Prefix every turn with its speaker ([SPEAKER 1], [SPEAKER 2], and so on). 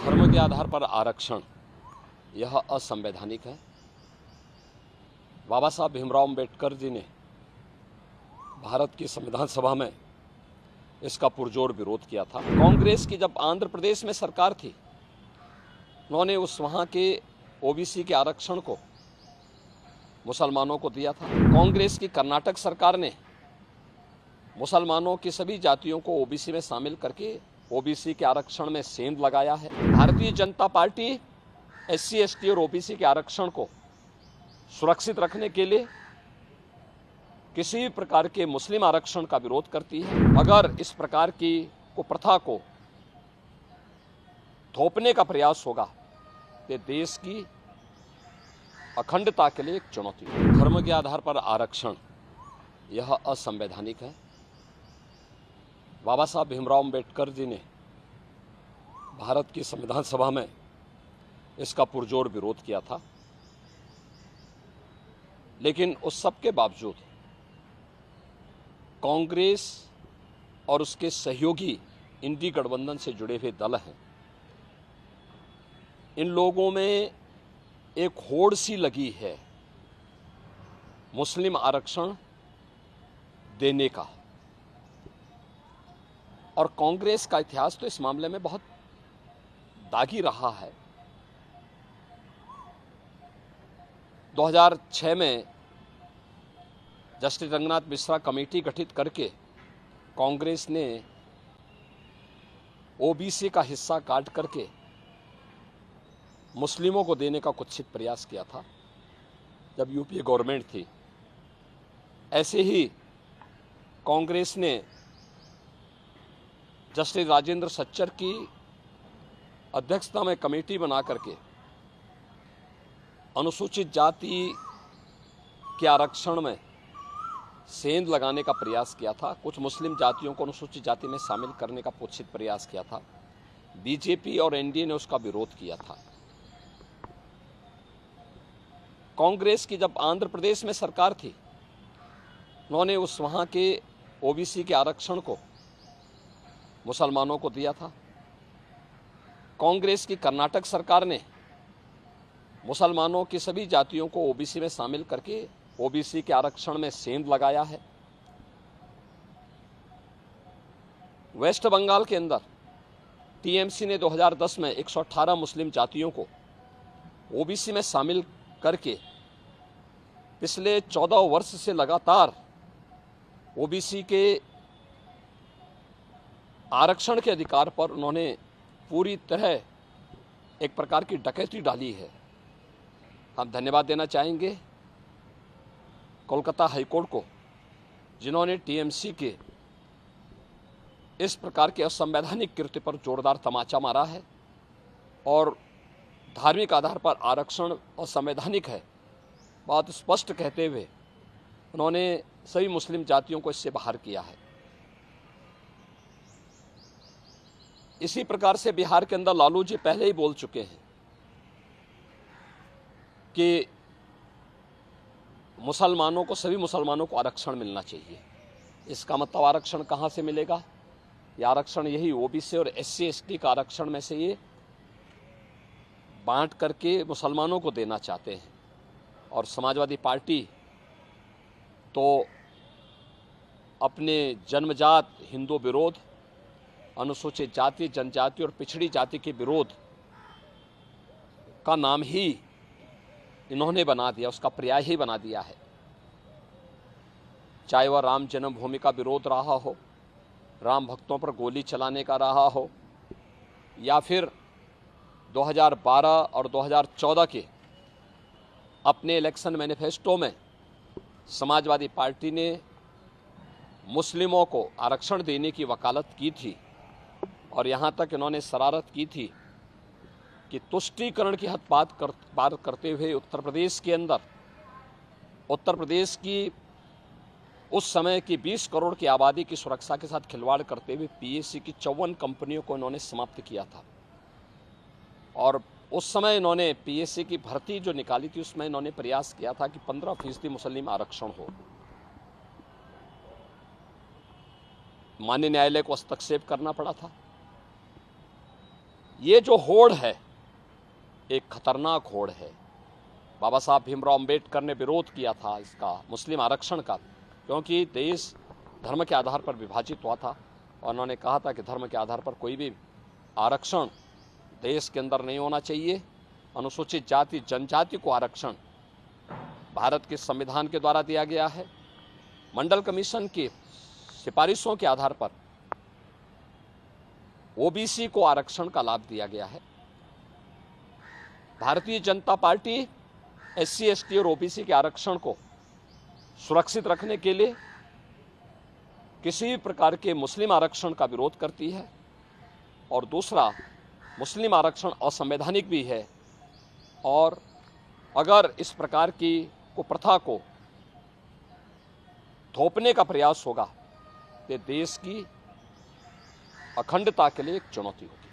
[SPEAKER 1] धर्म के आधार पर आरक्षण यह असंवैधानिक है। बाबा साहब भीमराव अम्बेडकर जी ने भारत की संविधान सभा में इसका पुरजोर विरोध किया था। कांग्रेस की जब आंध्र प्रदेश में सरकार थी, उन्होंने वहाँ के ओबीसी के आरक्षण को मुसलमानों को दिया था। कांग्रेस की कर्नाटक सरकार ने मुसलमानों की सभी जातियों को ओबीसी में शामिल करके ओबीसी के आरक्षण में सेंध लगाया है। Bharatiya Janata party SC, ST और ओबीसी के आरक्षण को सुरक्षित रखने के लिए किसी भी प्रकार के मुस्लिम आरक्षण का विरोध करती है। अगर इस प्रकार की कुप्रथा को थोपने का प्रयास होगा तो देश की अखंडता के लिए एक चुनौती है। धर्म के आधार पर आरक्षण यह असंवैधानिक है। बाबा साहब भीमराव अम्बेडकर जी ने भारत की संविधान सभा में इसका पुरजोर विरोध किया था, लेकिन उस सब के बावजूद कांग्रेस और उसके सहयोगी इंडी गठबंधन से जुड़े हुए दल हैं, इन लोगों में एक होड़ सी लगी है मुस्लिम आरक्षण देने का। और कांग्रेस का इतिहास तो इस मामले में बहुत दागी रहा है। 2006 में जस्टिस रंगनाथ मिश्रा कमेटी गठित करके कांग्रेस ने ओबीसी का हिस्सा काट करके मुस्लिमों को देने का कुत्सित प्रयास किया था जब यूपीए गवर्नमेंट थी। ऐसे ही कांग्रेस ने जस्टिस राजेंद्र सच्चर की अध्यक्षता में कमेटी बना करके अनुसूचित जाति के आरक्षण में सेंध लगाने का प्रयास किया था। कुछ मुस्लिम जातियों को अनुसूचित जाति में शामिल करने का कुत्सित प्रयास किया था। बीजेपी और एनडीए ने उसका विरोध किया था। कांग्रेस की जब आंध्र प्रदेश में सरकार थी, उन्होंने वहाँ के ओबीसी के आरक्षण को मुसलमानों को दिया था। कांग्रेस की कर्नाटक सरकार ने मुसलमानों की सभी जातियों को ओबीसी में शामिल करके ओबीसी के आरक्षण में सेंध लगाया है। वेस्ट बंगाल के अंदर टीएमसी ने 2010 में 118 मुस्लिम जातियों को ओबीसी में शामिल करके पिछले 14 वर्ष से लगातार ओबीसी के आरक्षण के अधिकार पर उन्होंने पूरी तरह एक प्रकार की डकैती डाली है। हम धन्यवाद देना चाहेंगे कोलकाता हाईकोर्ट को, जिन्होंने टीएमसी के इस प्रकार के असंवैधानिक कृत्य पर जोरदार तमाचा मारा है और धार्मिक आधार पर आरक्षण असंवैधानिक है बात स्पष्ट कहते हुए उन्होंने सभी मुस्लिम जातियों को इससे बाहर किया है। इसी प्रकार से बिहार के अंदर लालू जी पहले ही बोल चुके हैं कि मुसलमानों को, सभी मुसलमानों को आरक्षण मिलना चाहिए। इसका मतलब आरक्षण कहाँ से मिलेगा? यह आरक्षण यही ओबीसी और एससी एसटी का आरक्षण में से ये बांट करके मुसलमानों को देना चाहते हैं। और समाजवादी पार्टी तो अपने जन्मजात हिंदू विरोध, अनुसूचित जाति, जनजाति और पिछड़ी जाति के विरोध का नाम ही इन्होंने बना दिया, उसका पर्याय ही बना दिया है। चाहे वह राम जन्मभूमि का विरोध रहा हो, राम भक्तों पर गोली चलाने का रहा हो, या फिर 2012 और 2014 के अपने इलेक्शन मैनिफेस्टो में समाजवादी पार्टी ने मुस्लिमों को आरक्षण देने की वकालत की थी और यहाँ तक इन्होंने शरारत की थी कि तुष्टीकरण की हद पार करते हुए उत्तर प्रदेश के अंदर, उत्तर प्रदेश की उस समय की 20 करोड़ की आबादी की सुरक्षा के साथ खिलवाड़ करते हुए पीएससी की 54 कंपनियों को इन्होंने समाप्त किया था। और उस समय इन्होंने पीएससी की भर्ती जो निकाली थी उसमें इन्होंने प्रयास किया था कि 15% मुस्लिम आरक्षण हो। माननीय न्यायालय को हस्तक्षेप करना पड़ा था। ये जो होड़ है एक खतरनाक होड़ है। बाबा साहब भीमराव अंबेडकर ने विरोध किया था इसका, मुस्लिम आरक्षण का, क्योंकि देश धर्म के आधार पर विभाजित हुआ था और उन्होंने कहा था कि धर्म के आधार पर कोई भी आरक्षण देश के अंदर नहीं होना चाहिए। अनुसूचित जाति जनजाति को आरक्षण भारत के संविधान के द्वारा दिया गया है। मंडल कमीशन की सिफारिशों के आधार पर ओबीसी को आरक्षण का लाभ दिया गया है। Bharatiya Janata party SC ST और ओबीसी के आरक्षण को सुरक्षित रखने के लिए किसी भी प्रकार के मुस्लिम आरक्षण का विरोध करती है और दूसरा, मुस्लिम आरक्षण असंवैधानिक भी है और अगर इस प्रकार की कुप्रथा को थोपने का प्रयास होगा तो देश की अखंडता के लिए एक चुनौती होगी।